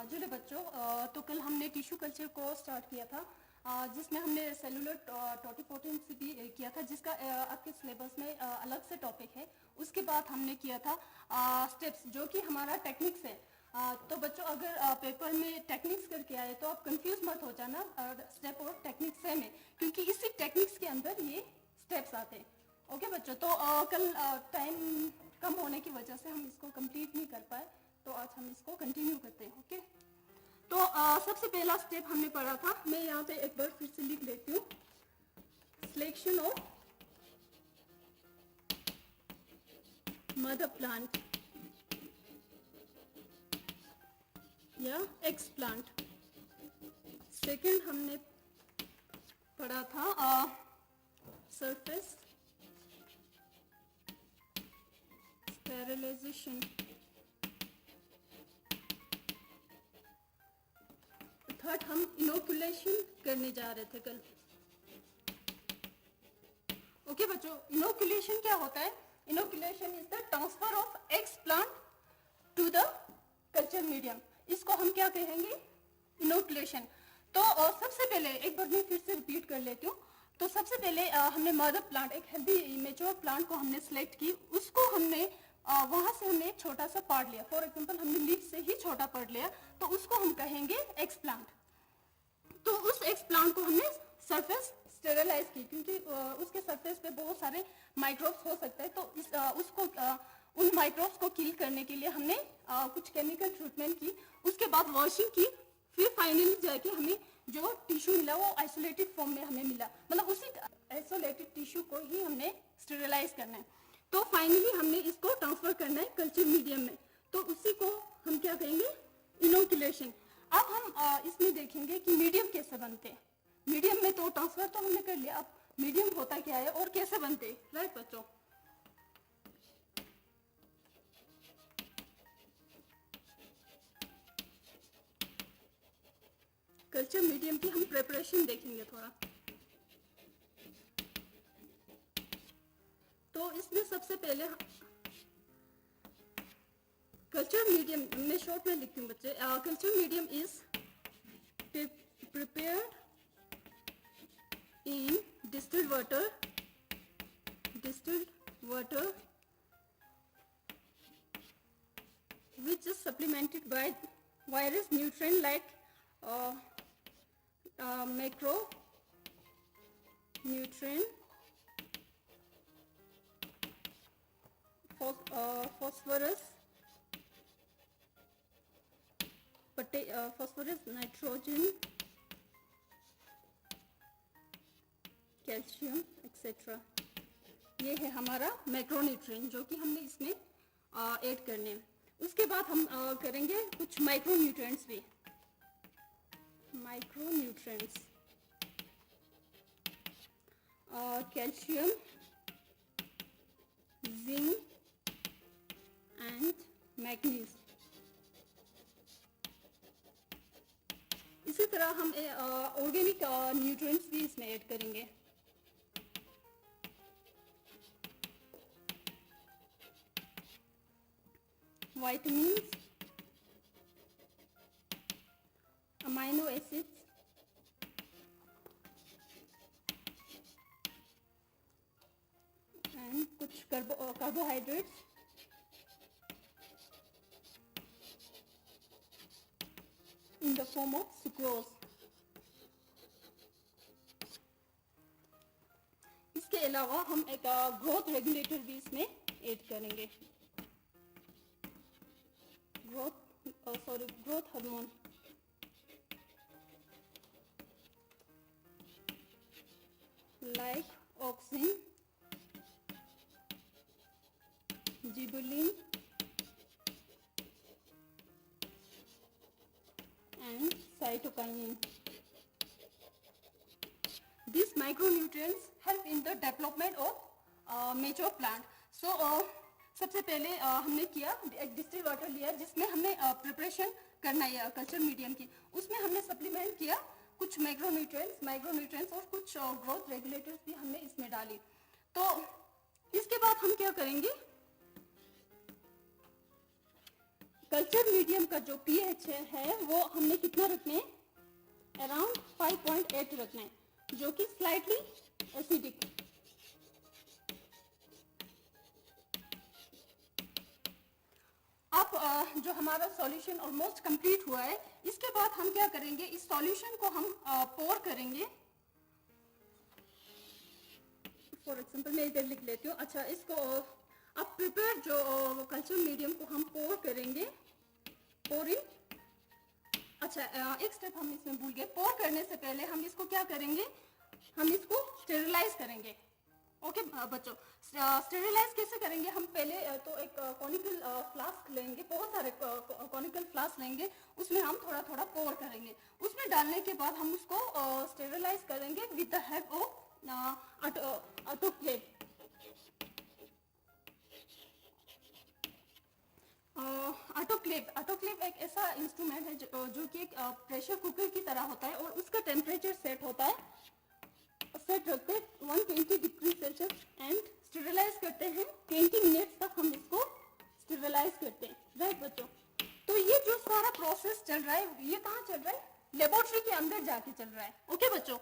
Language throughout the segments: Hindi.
चलिए बच्चों, तो कल हमने टिश्यू कल्चर को स्टार्ट किया था, जिसमें हमने सेलुलर टोटिपोटेंसी भी किया था, जिसका आपके सिलेबस में अलग से टॉपिक है। उसके बाद हमने किया था स्टेप्स, जो कि हमारा टेक्निक्स है। तो बच्चों, अगर पेपर में टेक्निक्स करके आए तो आप कंफ्यूज मत हो जाना, स्टेप और टेक्निक्स सेम है, क्योंकि इसी टेक्निक्स के अंदर ये स्टेप्स आते हैं। ओके बच्चों, तो कल टाइम कम होने की वजह से हम इसको कंप्लीट नहीं कर पाए, तो आज हम इसको कंटिन्यू करते हैं। ओके, तो सबसे पहला स्टेप हमने पढ़ा था, मैं यहाँ पे एक बार फिर से लिख लेती हूँ। सिलेक्शन ऑफ मदर प्लांट या एक्स प्लांट। सेकंड हमने पढ़ा था सरफेस स्टेरिलाइजेशन। थर्ड हम इनोकुलेशन करने जा रहे थे कल। ओके बच्चों, इनोकुलेशन क्या होता है? Inoculation is the transfer of explant to the culture medium. इसको हम क्या कहेंगे? इनोकुलेशन। तो सबसे पहले एक बार मैं फिर से रिपीट कर लेती हूँ। तो सबसे पहले हमने मदर प्लांट, एक हेल्दी मेच्योर प्लांट को हमने सिलेक्ट की, उसको हमने वहां से हमने एक छोटा सा पार्ट लिया। फॉर एग्जांपल हमने लीफ से ही छोटा पार्ट लिया, तो उसको हम कहेंगे एक्स प्लांट। तो उस एक्स प्लांट को हमने सरफेस स्टेरिलाइज की, क्योंकि उसके सरफेस पे बहुत सारे माइक्रोब्स हो सकते हैं। तो उसको उन माइक्रोब्स को किल करने के लिए हमने कुछ केमिकल ट्रीटमेंट की, उसके बाद वॉशिंग की, फिर फाइनली जाके हमें जो टिश्यू मिला वो आइसोलेटेड फॉर्म में हमें मिला, मतलब उसी आइसोलेटेड टिश्यू को ही हमने स्टेरिलाइज करना है। तो फाइनली हमने इसको ट्रांसफर करना है कल्चर मीडियम में, तो उसी को हम क्या कहेंगे? इनोकुलेशन। अब हम इसमें देखेंगे कि मीडियम कैसे बनते हैं। मीडियम में तो ट्रांसफर तो हमने कर लिया, अब मीडियम होता क्या है और कैसे बनते हैं, राइट बच्चों? कल्चर मीडियम की हम प्रिपरेशन देखेंगे थोड़ा। तो इसमें सबसे पहले कल्चर मीडियम, मैं शॉर्ट में लिखती हूँ बच्चे। Culture medium is prepared in distilled water which is supplemented by various nutrient like macro nutrient, phosphorus, nitrogen, calcium etcetera. ये है हमारा मैक्रोन्यूट्रिएंट जो कि हमने इसमें ऐड करने हैं। उसके बाद हम करेंगे कुछ माइक्रोन्यूट्रिएंट्स भी। Micronutrients, calcium, zinc and manganese. इसी तरह हम ऑर्गेनिक न्यूट्रिएंट्स भी इसमें ऐड करेंगे। vitamins, amino acids, and कुछ carbohydrates, in the form of sucrose। इसके अलावा हम एक ग्रोथ रेगुलेटर भी इसमें ऐड करेंगे। Growth hormone, like auxin, gibberellin and cytokinin. These micronutrients help in the development of mature plant. So सबसे पहले हमने किया, एक डिस्टिल वाटर लिया जिसमें हमने प्रिपरेशन करना है कल्चर मीडियम की। उसमें हमने सप्लीमेंट किया कुछ माइक्रोन्यूट्रिएंट्स और कुछ ग्रोथ रेगुलेटर्स भी हमने इसमें डाली। तो इसके बाद हम क्या करेंगे? कल्चर मीडियम का जो pH है वो हमने कितना रखना है, अराउंड 5.8 रखना है, जो कि स्लाइटली एसिडिक। अब जो हमारा सॉल्यूशन ऑलमोस्ट कंप्लीट हुआ है, इसके बाद हम क्या करेंगे, इस सॉल्यूशन को हम पोर करेंगे। फॉर एग्जांपल मैं इधर लिख लेती हूँ। अच्छा, इसको अब प्रिपेयर जो कल्चर मीडियम को हम पोर करेंगे, पोरिंग। अच्छा, एक स्टेप हम इसमें भूल गए, पोर करने से पहले हम इसको क्या करेंगे, हम इसको स्टेरिलाइज करेंगे। ओके बच्चों, स्टेरिलाइज कैसे करेंगे, हम पहले तो एक कॉनिकल फ्लास्क लेंगे, बहुत सारे कॉनिकल फ्लास्क लेंगे, उसमें हम थोड़ा थोड़ा पोर करेंगे, उसमें डालने के बाद हम उसको स्टेरिलाइज करेंगे with the help of autoclave. Autoclave एक ऐसा इंस्ट्रूमेंट है जो कि एक प्रेशर कुकर की तरह होता है, और उसका टेम्परेचर सेट होता है, सेट रखते हैं 120 डिग्री सेल्सियस, एंड स्टेरिलाइज करते हैं 20 मिनट्स तक हम इसको स्टेरिलाइज करते हैं। राइट बच्चों, तो ये जो सारा प्रोसेस चल रहा है, ये कहाँ चल रहा है, लेबोरेटरी के अंदर जाके चल रहा है। ओके बच्चों,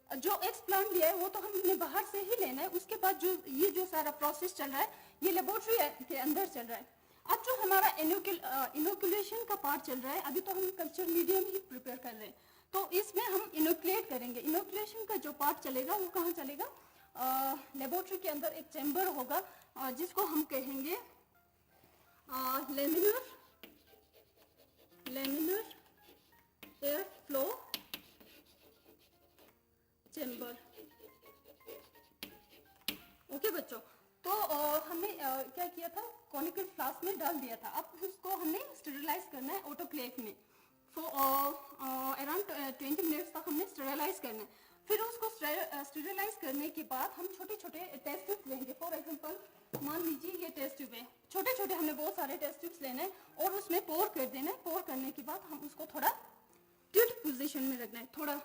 जो एक्सप्लांट लिया है वो तो हमने बाहर से ही लेना है, उसके बाद जो ये जो सारा प्रोसेस चल रहा है ये लेबोरेटरी के अंदर चल रहा है। अब जो हमारा इनोकुलेशन का पार्ट चल रहा है, अभी तो हम कल्चर मीडियम ही प्रिपेयर कर रहे हैं, तो इसमें हम इनोकुलेट करेंगे। इनोकुलेशन का जो पार्ट चलेगा वो कहाँ चलेगा, लेबोरेटरी के अंदर एक चैम्बर होगा, जिसको हम कहेंगे laminar air flow chamber. Okay बच्चों, तो हमने क्या किया था, कॉनिकल फ्लास्क में डाल दिया था, अब उसको हमने स्टेरिलाइज करना है ऑटोक्लेव में। अराउंड 20 मिनट्स तक हमने स्टेरिलाइज करना है। फिर उसको स्टेरिलाइज करने के बाद हम छोटे छोटे टेस्ट ट्यूब लेंगे। फॉर एग्जांपल मान लीजिए ये टेस्ट ट्यूब है, छोटे छोटे हमने बहुत सारे टेस्ट ट्यूब्स लेने हैं और उसमें पोर कर देना है। पोर करने के बाद हम उसको थोड़ा टिल्ट पोजीशन में रखना है, थोड़ा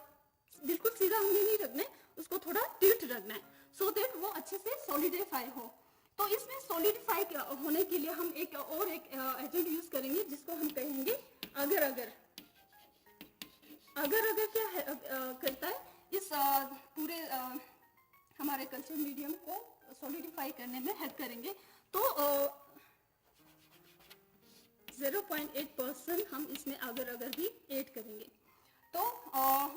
बिल्कुल सीधा हमने नहीं रखना है, उसको थोड़ा टिल्ट रखना है, सो दैट वो अच्छे से सॉलिडिफाई हो। तो इसमें सॉलिडिफाई होने के लिए हम एक एजेंट यूज करेंगे, जिसको हम कहेंगे अगर अगर क्या है, करता है इस पूरे हमारे कल्चर मीडियम को सॉलिडिफाई करने में हेल्प करेंगे। तो 0.8% हम इसमें अगर भी ऐड करेंगे। तो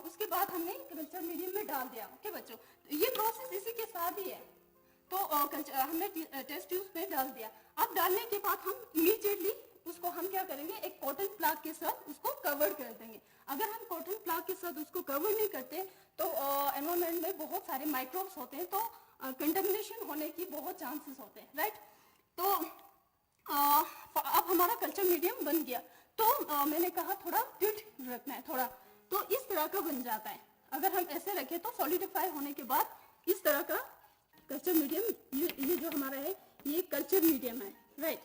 उसके बाद हमने कल्चर मीडियम में डाल दिया। ओके बच्चों, ये प्रोसेस इसी के साथ ही है। तो हमने टेस्ट ट्यूब में डाल दिया। अब डालने के बाद हम इमीडिएटली उसको हम क्या करेंगे, एक कॉटन प्लाग के साथ उसको कवर कर देंगे। अगर हम कॉटन प्लाग के साथ उसको कवर नहीं करते तो एनवायरमेंट में बहुत सारे माइक्रोब्स होते हैं, तो कंटामिनेशन होने की बहुत चांसेस होते हैं। राइट, तो अब हमारा कल्चर मीडियम बन गया। तो मैंने कहा थोड़ा टिल्ट रखना है, थोड़ा, तो इस तरह का बन जाता है। अगर हम ऐसे रखें तो सॉलिडिफाई होने के बाद इस तरह का कल्चर मीडियम, ये जो हमारा है ये कल्चर मीडियम है। राइट,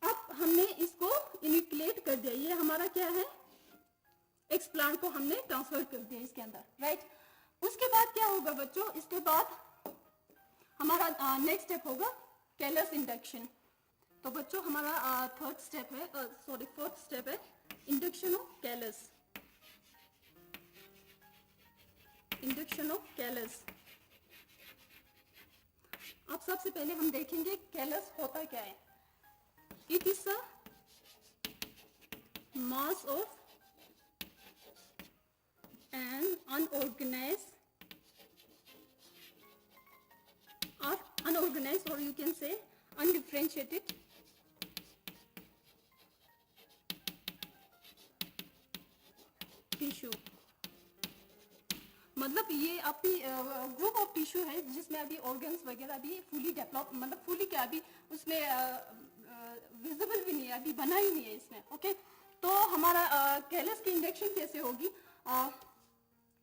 अब हमने इसको इनिकुलेट कर दिया, ये हमारा क्या है, एक्सप्लांट को हमने ट्रांसफर कर दिया इसके अंदर। राइट, उसके बाद क्या होगा बच्चों, इसके बाद हमारा नेक्स्ट स्टेप होगा कैलस इंडक्शन। तो बच्चों हमारा फोर्थ स्टेप है induction of callus. Induction of callus. अब सबसे पहले हम देखेंगे कैलस होता क्या है। It is a mass of an unorganized or you can say undifferentiated tissue. मतलब ये अभी ग्रुप ऑफ टिश्यू है जिसमें अभी ऑर्गन्स वगैरह अभी फुली डेवलप, मतलब फुली क्या अभी उसमें विजिबल भी नहीं है, अभी बना ही नहीं है इसमें। ओके, तो हमारा कैलस की इंडक्शन कैसे होगी,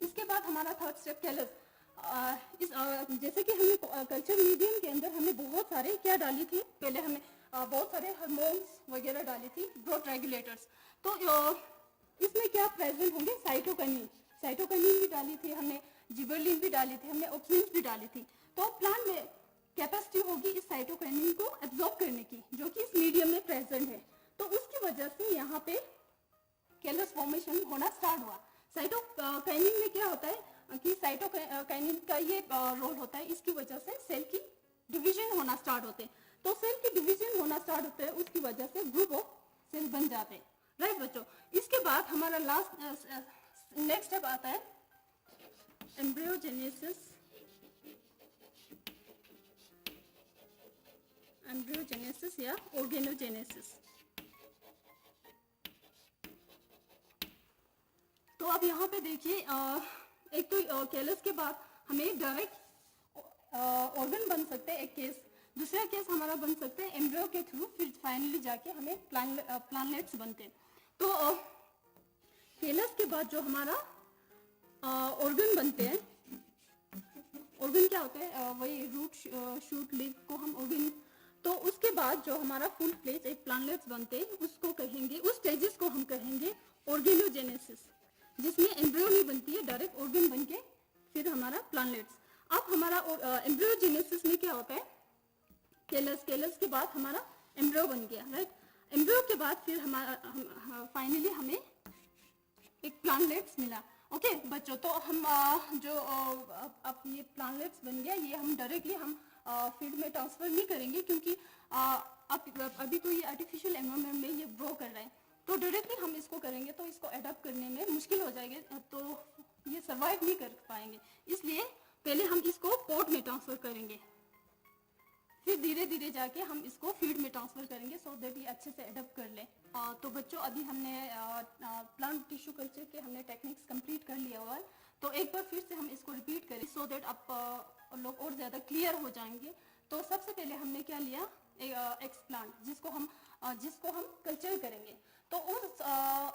इसके बाद हमारा थर्ड स्टेप कैलस। जैसे कि हमने कल्चर मीडियम के अंदर हमने बहुत सारे क्या डाली थी, पहले हमने बहुत सारे हार्मोन्स वगैरह डाली थी, ग्रोथ रेगुलेटर्स। तो इसमें क्या प्रेजेंट होंगे, साइटोकिनिन भी डाली थी हमने, जिबरलिन भी डाली थी हमने, ऑक्सिन्स भी डाली थी। तो प्लांट में कैपेसिटी होगी इस साइटोकिनिन को एब्जॉर्ब करने की, जो कि इस मीडियम में प्रेजेंट है। तो उसकी वजह से यहाँ पे कैलस फॉर्मेशन होना स्टार्ट हुआ। साइटोकाइनिन में क्या होता है कि साइटोकाइनिन का ये रोल होता है, इसकी वजह से सेल की डिवीजन होना स्टार्ट होते हैं। तो सेल की डिवीजन होना स्टार्ट होते हैं, उसकी वजह से ग्रुप ऑफ सेल बन जाते हैं, राइट बच्चों। इसके बाद हमारा लास्ट नेक्स्ट स्टेप आता है एम्ब्रियोजेनेसिस। एम्ब्रियोजेनेसिस या ऑर्गेनोजेनेसिस। तो अब यहाँ पे देखिए, एक तो कैलस के बाद हमें डायरेक्ट ऑर्गन बन सकते हैं एक केस, दूसरा केस हमारा बन सकते हैं एम्ब्रियो के थ्रू, फिर फाइनली जाके हमें प्लानलेट्स बनते हैं। तो कैलस के बाद जो हमारा ऑर्गन बनते हैं, ऑर्गन क्या होते हैं, वही रूट शूट लीफ को हम ऑर्गन, तो उसके बाद जो हमारा फुल फ्लेज एक प्लानलेट्स बनते हैं उसको कहेंगे, उस स्टेजेस को हम कहेंगे ऑर्गेनोजेनेसिस, जिसमें एम्ब्रियो नहीं बनती है, डायरेक्ट ऑर्गन बन के फिर हमारा प्लानलेट्स। अब हमारा एम्ब्रियोजेनेसिस में क्या होता है, कैलस के बाद हमारा एम्ब्रियो बन गया, राइट। एम्ब्रियो के बाद फिर हमारा फाइनली हमें एक प्लानलेट्स मिला। ओके बच्चों, तो हम जो अब ये प्लानलेट्स बन गया, ये हम डायरेक्टली हम फील्ड में ट्रांसफर नहीं करेंगे, क्योंकि अभी तो ये आर्टिफिशियल एनवायरनमेंट में ये ग्रो कर रहे हैं, तो डायरेक्टली हम इसको करेंगे तो इसको अडॉप्ट करने में मुश्किल हो जाएगी, तो ये सर्वाइव नहीं कर पाएंगे। इसलिए पहले हम इसको पोट में ट्रांसफर करेंगे, फिर धीरे धीरे जाके हम इसको फीड में ट्रांसफर करेंगे, सो दैट ये अच्छे से अडॉप्ट कर ले। तो बच्चों अभी हमने प्लांट टिश्यू कल्चर के हमने टेक्निक्स कंप्लीट कर लिया हुआ है, तो एक बार फिर से हम इसको रिपीट करें सो दैट आप लोग और ज़्यादा क्लियर हो जाएंगे। तो सबसे पहले हमने क्या लिया, एक्स प्लांट, जिसको हम कल्चर करेंगे। तो उस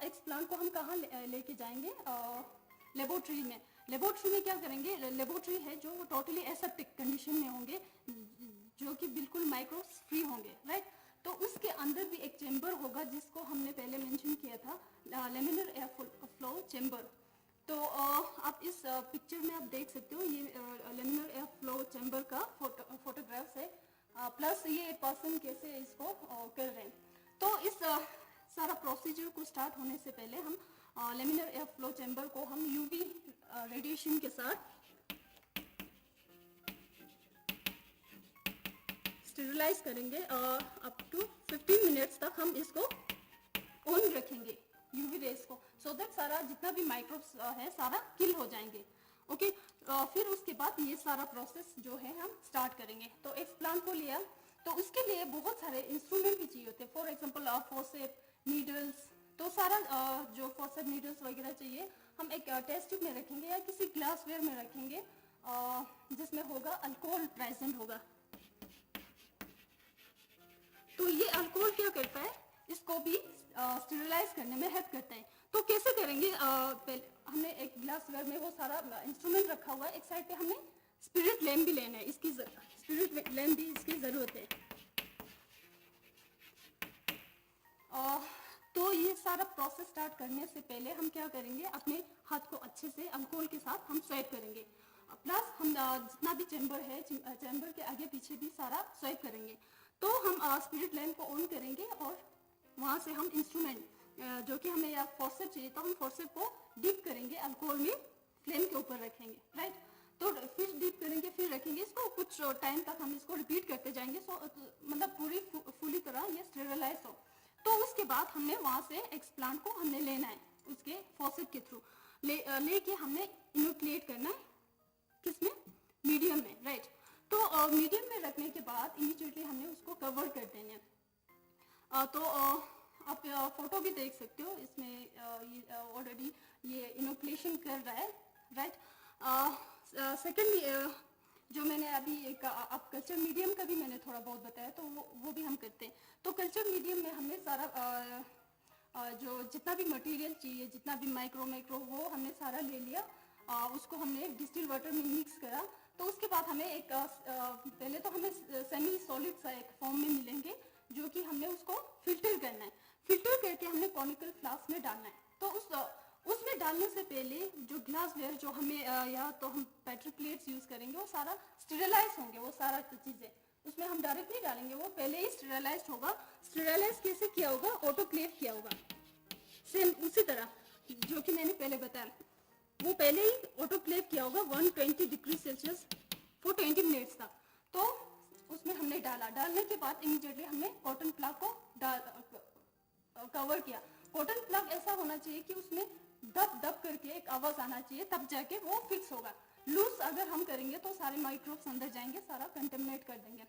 एक्स प्लांट को हम कहाँ लेके जाएंगे, लेबोरेटरी में। लेबोरेटरी में क्या करेंगे, लेबोरेटरी है जो टोटली एसेप्टिक कंडीशन में होंगे, जो कि बिल्कुल माइक्रोब्स फ्री होंगे, राइट। तो उसके अंदर भी एक चेंबर होगा जिसको हमने पहले मेंशन किया था, लेमिनर एयर फ्लो चेंबर। तो आप इस पिक्चर में आप देख सकते हो, ये लेमिनर एयर फ्लो चेंबर का फोटोग्राफ्स है, प्लस ये पर्सन कैसे इसको कर रहे हैं। तो इस सारा प्रोसीजर को स्टार्ट होने से पहले हम लेमिनर एयर फ्लो चेंबर को हम यूवी रेडिएशन के साथ स्टेरिलाइज करेंगे, अप टू 15 मिनट्स तक हम इसको ऑन रखेंगे यूवी रेस को, सो दैट सारा जितना भी माइक्रोब्स है सारा किल हो जाएंगे। ओके, फिर उसके बाद ये सारा प्रोसेस जो है हम स्टार्ट करेंगे। तो एक प्लांट को लिया, तो उसके लिए बहुत सारे इंस्ट्रूमेंट भी चाहिए होते हैं, फॉर एग्जांपल फोर्सेप, नीडल्स, तो सारा जो फोर्सेप नीडल्स वगैरह चाहिए हम एक टेस्ट ट्यूब में रखेंगे या किसी ग्लासवेयर में रखेंगे, जिसमें होगा अल्कोहल प्रेजेंट होगा। तो ये अल्कोहल क्या करता है, इसको भी स्टेरिलाइज करने में हेल्प करता है। तो कैसे करेंगे, हमने एक ग्लासवेयर में वो सारा इंस्ट्रूमेंट रखा हुआ है, एक साइड पे हमने स्पिरिट लैम्प भी लेना है, इसकी स्पिरिट लैम्प भी इसकी जरूरत है। तो ये सारा प्रोसेस स्टार्ट करने से पहले हम क्या करेंगे, अपने हाथ को अच्छे से अल्कोहल के साथ हम स्वैप करेंगे, प्लस हम जितना भी चैम्बर है, चैम्बर के आगे पीछे भी सारा स्वैप करेंगे। तो हम स्पिरिट लैम्प को ऑन करेंगे और वहाँ से हम इंस्ट्रूमेंट जो कि हमें या फॉसेप चाहिए, तो हम फॉसेप को डिप करेंगे अल्कोहल में, फ्लेम के ऊपर रखेंगे, राइट। तो फिर डिप करेंगे, फिर रखेंगे इसको, कुछ टाइम तक हम इसको रिपीट करते जाएंगे, सो मतलब पूरी तरह ये स्टेरिलाइज हो। तो उसके बाद हमने वहाँ से एक्सप्लांट को हमने लेना है, उसके फॉसेप के थ्रू लेके हमने इनोक्लेट करना है, किसमें, मीडियम में, राइट। तो मीडियम में रखने के बाद इमीडिएटली हमने उसको कवर कर देना है। तो आप फोटो भी देख सकते हो, इसमें ऑलरेडी ये इनोक्लेशन कर रहा है, राइट। सेकेंड जो मैंने अभी एक आप कल्चर मीडियम का भी मैंने थोड़ा बहुत बताया, तो वो भी हम करते हैं। तो कल्चर मीडियम में हमने सारा जो जितना भी मटेरियल चाहिए, जितना भी माइक्रो वो हमने सारा ले लिया, उसको हमने डिस्टिल वाटर में मिक्स करा। तो उसके बाद हमें एक पहले तो हमें सेमी सॉलिड सा एक फॉर्म में मिलेंगे, जो कि हमने उसको फिल्टर करना है, फिल्टर करके हमने कॉनिकल फ्लास्क में डालना है। तो उसमें डालने से पहले जो ग्लास वेयर जो हमें या तो हम पेट्री प्लेट्स यूज करेंगे वो सारा स्टेरिलाइज होंगे, वो सारा चीजें उसमें हम डायरेक्ट नहीं डालेंगे, वो पहले ही स्टेरिलाइज होगा। स्टेरिलाइज कैसे किया होगा? ऑटोक्लेव किया होगा। सेम उसी तरह जो कि मैंने पहले बताया, वो पहले ही ऑटोक्लेव किया होगा 120 डिग्री सेल्सियस फॉर 20 मिनट्स तक। तो उसमें हमने डालने के बाद इमीडिएटली हमने कॉटन प्लग को कवर किया। कॉटन प्लग ऐसा होना चाहिए कि उसमें दब दब करके एक आवाज आना चाहिए, तब जाके वो फिक्स होगा। लूज अगर हम करेंगे तो सारे माइक्रोब्स अंदर जाएंगे, सारा कंटेमिनेट कर देंगे,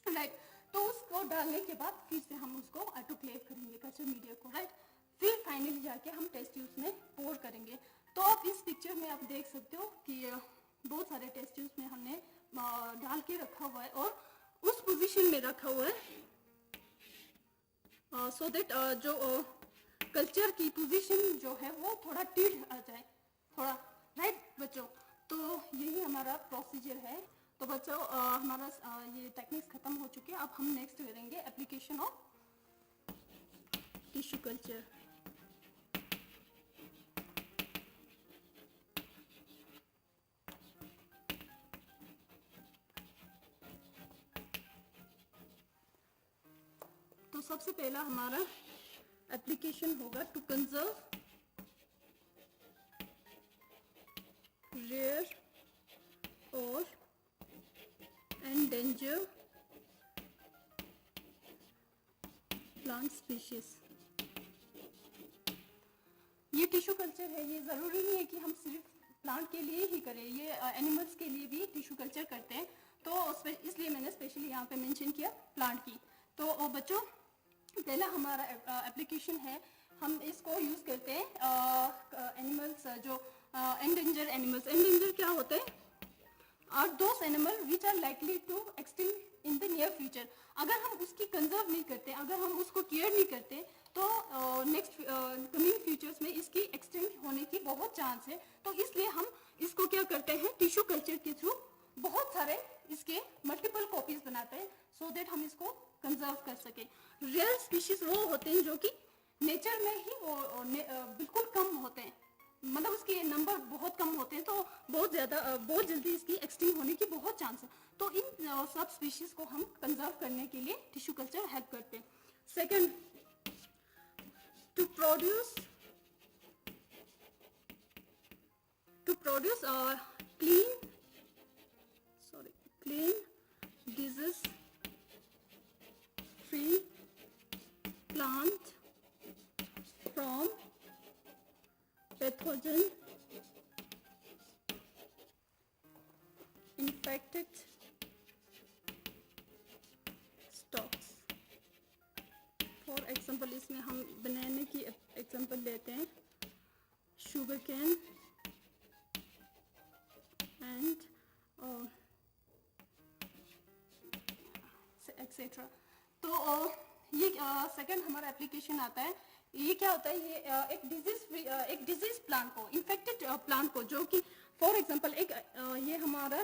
राइट। तो उसको डालने के बाद फिर से हम उसको ऑटोक्लेव करेंगे कल्चर मीडिया को, राइट। फिर फाइनली जाके हम टेस्ट ट्यूब्स में पोर करेंगे। तो आप इस पिक्चर में आप देख सकते हो कि बहुत सारे टेस्ट ट्यूब्स में हमने डाल के रखा हुआ है और उस पोजीशन में रखा हुआ है सो दैट जो कल्चर की पोजीशन जो है वो थोड़ा टिल्ट आ जाए, थोड़ा, राइट बच्चों। तो यही हमारा प्रोसीजर है। तो बच्चों हमारा ये टेक्निक्स खत्म हो चुके हैं। अब हम नेक्स्ट करेंगे एप्लीकेशन ऑफ टिश्यू कल्चर। तो सबसे पहला हमारा एप्लीकेशन होगा टू कंजर्व रेयर और एंडेंजर प्लांट स्पीशीज। ये टिश्यू कल्चर है, ये ज़रूरी नहीं है कि हम सिर्फ प्लांट के लिए ही करें, ये एनिमल्स के लिए भी टिश्यू कल्चर करते हैं। तो इसलिए मैंने स्पेशली यहाँ पे मेंशन किया प्लांट की। तो बच्चों पहला हमारा एप्लीकेशन है, हम इसको यूज़ करते हैं एनिमल्स जो एंडेंजर एनिमल्स। एंडेंजर क्या होते हैं? Are those animal which are likely to extinct in the near future. अगर हम उसकी कंजर्व नहीं करते, अगर हम उसको केयर नहीं करते, तो नेक्स्ट कमिंग फ्यूचर्स में इसकी एक्सटिंक्ट होने की बहुत चांस है। तो इसलिए हम इसको क्या करते हैं, टिश्यू कल्चर के थ्रू बहुत सारे इसके मल्टीपल कॉपीज बनाते हैं सो दैट हम इसको कंजर्व कर सके। रेयर स्पीशीज वो होते हैं जो कि नेचर में ही वो बिल्कुल कम होते हैं, मतलब उसके नंबर बहुत कम होते हैं, तो बहुत जल्दी इसकी एक्सटिंक्ट होने की बहुत चांस है। तो इन सब स्पीशीज को हम कंजर्व करने के लिए टिश्यू कल्चर हेल्प करते हैं। Second, to produce clean disease free plant from pathogen infected stocks। For example इसमें हम बनाने की एग्जाम्पल लेते हैं, शुगर कैन एंड एक्सेट्रा। तो ये सेकंड हमारा एप्लीकेशन आता है। ये क्या होता है, ये एक डिजीज प्लांट को, इन्फेक्टेड प्लांट को, जो कि फॉर एग्जांपल ये हमारा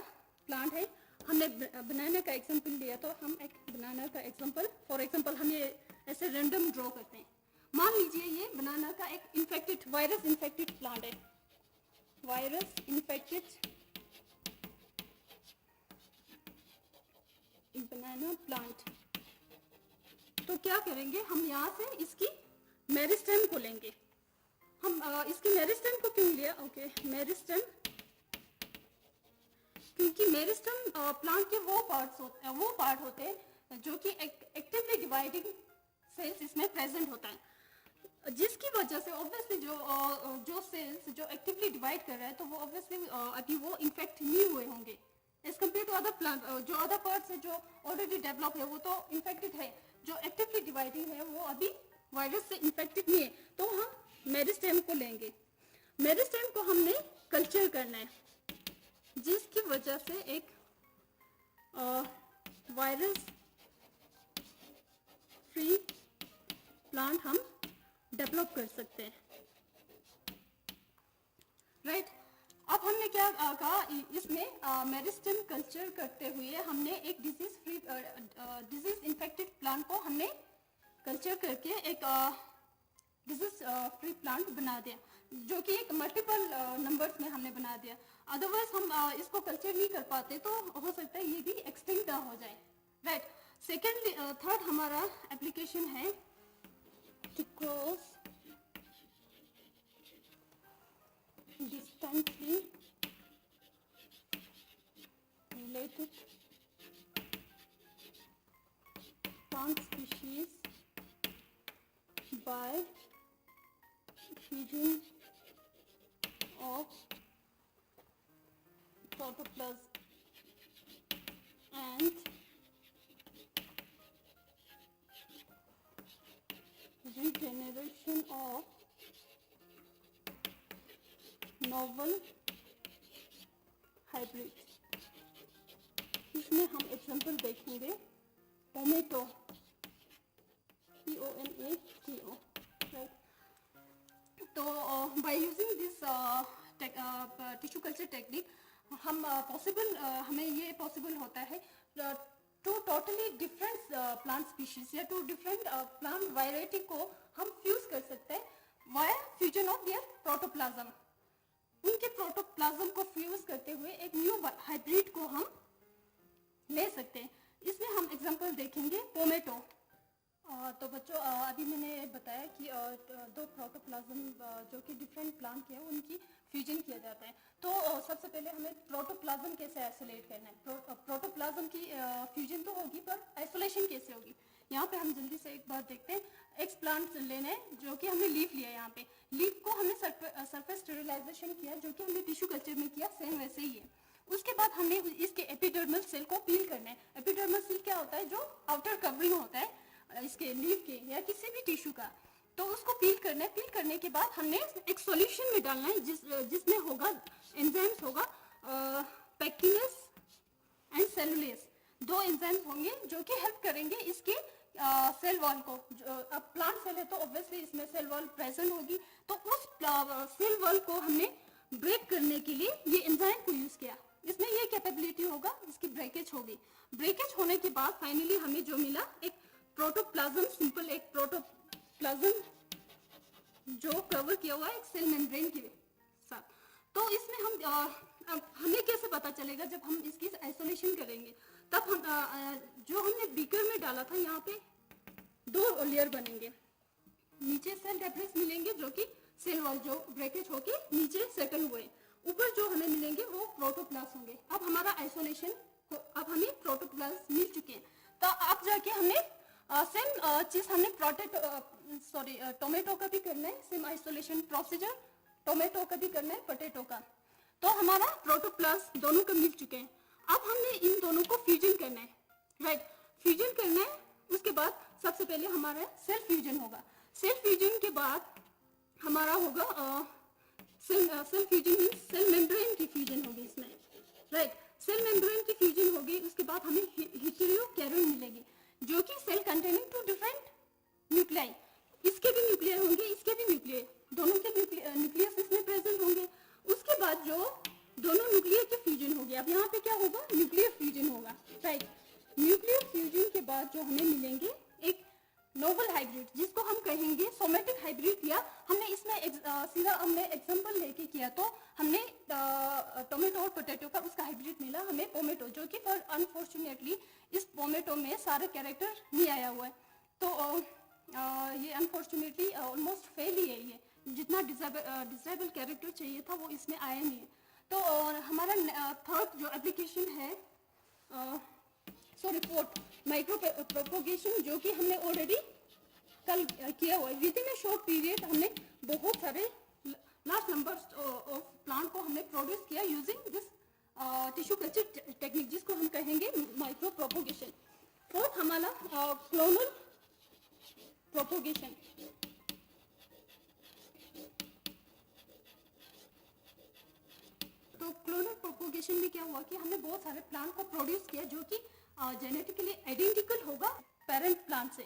प्लांट है, हमने बनाना का एग्जांपल लिया, तो हम एक बनाना का एग्जांपल फॉर एग्जांपल हम ये ऐसे रैंडम ड्रॉ करते हैं। मान लीजिए ये बनाना का एक वायरस इन्फेक्टेड प्लांट है, वायरस इन्फेक्टेड बनाना प्लांट। तो क्या करेंगे, हम यहाँ से इसकी मेरिस्टेम को लेंगे। हम इसकी मेरिस्टेम को क्यों लिया? ओके, मेरिस्टेम, क्योंकि मेरिस्टेम प्लांट के वो पार्ट होते हैं जो कि एक्टिवली डिवाइडिंग सेल्स इसमें प्रेजेंट होता है, जिसकी वजह से ऑब्वियसली जो सेल्स जो एक्टिवली डिवाइड कर रहा है, तो वो ऑब्वियसली अभी वो इन्फेक्ट नहीं हुए होंगे as compare to other plant. जो अदर पार्ट्स है जो ऑलरेडी डेवलप है वो तो इन्फेक्टेड है, जो एक्टिवली डिवाइडिंग है वो अभी वायरस से इन्फेक्टेड नहीं है। तो हम मेरिस्टेम को लेंगे। मेरिस्टेम को हमने कल्चर करना है, जिसकी वजह से एक वायरस फ्री प्लांट हम डेवलप कर सकते हैं, राइट। अब हमने क्या कहा, इसमें मेरिस्टेम कल्चर करते हुए हमने एक डिजीज इन्फेक्टेड प्लांट को हमने कल्चर करके एक दिस इज फ्री प्लांट बना दिया, जो कि एक मल्टीपल नंबर्स में हमने बना दिया। अदरवाइज हम इसको कल्चर नहीं कर पाते तो हो सकता है ये भी एक्सटिंक्ट हो जाए, राइट। सेकेंडली थर्ड हमारा एप्लीकेशन है to cross distantly related plant species by fusion of protoplasm and regeneration of novel hybrids। इसमें हम एग्जाम्पल देखेंगे टोमेटो, POMATO, राइट। तो by using this tissue culture technique हम हमें ये पॉसिबल होता है to totally different plant species या टू डिफरेंट प्लांट वैरायटी को हम फ्यूज कर सकते हैं via fusion of their protoplasm. उनके प्रोटोप्लाज्म को फ्यूज करते हुए एक न्यू हाइब्रिड को हम ले सकते हैं। इसमें हम एग्जांपल देखेंगे टोमेटो। तो बच्चों अभी मैंने बताया कि दो प्रोटोप्लाज्म जो कि डिफरेंट प्लांट के हैं उनकी फ्यूजन किया जाता है। तो सबसे पहले हमें प्रोटोप्लाज्म कैसे आइसोलेट करना है। प्रोटोप्लाज्म की फ्यूजन तो होगी पर आइसोलेशन कैसे होगी, यहाँ पे हम जल्दी से एक बार देखते हैं। एक्स प्लांट लेना है जो कि हमने लीफ लिया है। यहाँ पे लीफ को हमने सरफेस स्टेरिलाइजेशन किया जो कि हमने टिश्यू कल्चर में किया, सेम वैसे ही है। उसके बाद हमने इसके एपिडर्मल सेल को पील करना है। एपिडर्मल सेल क्या होता है, जो आउटर कवरिंग होता है इसके लीफ के या किसी भी टिश्यू का, तो उसको पील करना है। पील करने के बाद हमने एक सॉल्यूशन में डालना है जिसमें होगा एंजाइम्स होगा पेक्टिनस एंड सेलुलेस। दो एंजाइम्स होंगे जो कि हेल्प करेंगे इसके सेल वॉल को। अब प्लांट सेल है तो ऑब्वियसली इसमें सेल वॉल प्रेजेंट होगी, तो उस सेल वॉल को हमने ब्रेक करने के लिए ये एंजाइम को यूज किया। इसमें ये कैपेबिलिटी होगा, इसकी ब्रेकेज होगी। ब्रेकेज होने के बाद फाइनली हमें जो मिला एक प्रोटोप्लाज्म, सिंपल एक प्रोटोप्लाज्म जो कवर किया हुआ है एक सेल मेम्ब्रेन के साथ। तो इसमें हमें कैसे पता चलेगा, जब हम इसकी आइसोलेशन करेंगे तब हम जो हमने बीकर में डाला था यहाँ पे दो लेयर बनेंगे। नीचे सेल डेब्रिस मिलेंगे जो कि सेल वॉल जो ब्रेकेज होके नीचे सेटल हुए, ऊपर जो हमें मिलेंगे वो प्रोटोप्लास्ट होंगे। अब हमारा आइसोलेशन अब हमें प्रोटोप्लास्ट मिल चुके हैं। तो अब जाके हमने सेम चीज हमने टोमेटो का भी करना है, सेम आइसोलेशन प्रोसीजर टोमेटो का भी करना है, पोटैटो का। तो हमारा प्रोटोप्लास्ट दोनों का मिल चुके हैं। अब हमने इन दोनों को फ्यूजन करना है, राइट। फ्यूजन करना है, उसके बाद सबसे पहले हमारा सेल फ्यूजन होगा। सेल फ्यूजन के बाद हमारा होगा cell fusion means cell membrane की फ्यूजन होगी इसमें, राइट। सेल मेम्ब्रेन की फ्यूजन होगी, उसके बाद हमें हेटेरोकैरियोन मिलेगी जो कि cell containing two different nuclei. इसके भी न्यूक्लियर होंगे, इसके भी न्यूक्लियर, दोनों के न्यूक्लियस इसमें प्रेजेंट होंगे। उसके बाद जो दोनों न्यूक्लियर की फ्यूजन होगी, अब यहाँ पे क्या होगा, न्यूक्लियर फ्यूजन होगा, राइट। न्यूक्लियर फ्यूजन के बाद जो हमें मिलेंगे एक नोवल हाइब्रिड जिसको हम कहेंगे सोमेटिक हाइब्रिड। या हमने इसमें सीधा हमने एग्जांपल लेके किया तो हमने टोमेटो और पोटैटो का उसका हाइब्रिड मिला हमें पोमेटो, जो कि पर अनफॉर्चुनेटली इस पोमेटो में सारे कैरेक्टर नहीं आया हुआ है। तो ये अनफॉर्चुनेटली ऑलमोस्ट फेल ही है। ये जितना डिसेबल कैरेक्टर चाहिए था वो इसमें आया नहीं है। तो हमारा थर्ड जो एप्लीकेशन है माइक्रो प्रोपोगेशन, जो कि हमने ऑलरेडी कल किया हुआ है। With in A short period हमने बहुत सारे लार्ज नंबर्स ऑफ प्लांट को हमने प्रोड्यूस किया using this tissue culture technique, जिसको हम कहेंगे माइक्रो प्रोपोगेशन। फोर्थ हमारा क्लोनल प्रोपोगेशन। तो क्लोनल प्रोपोगेशन में क्या हुआ कि हमने बहुत सारे प्लांट को प्रोड्यूस किया जो कि जेनेटिकली आइडेंटिकल होगा पेरेंट प्लांट से।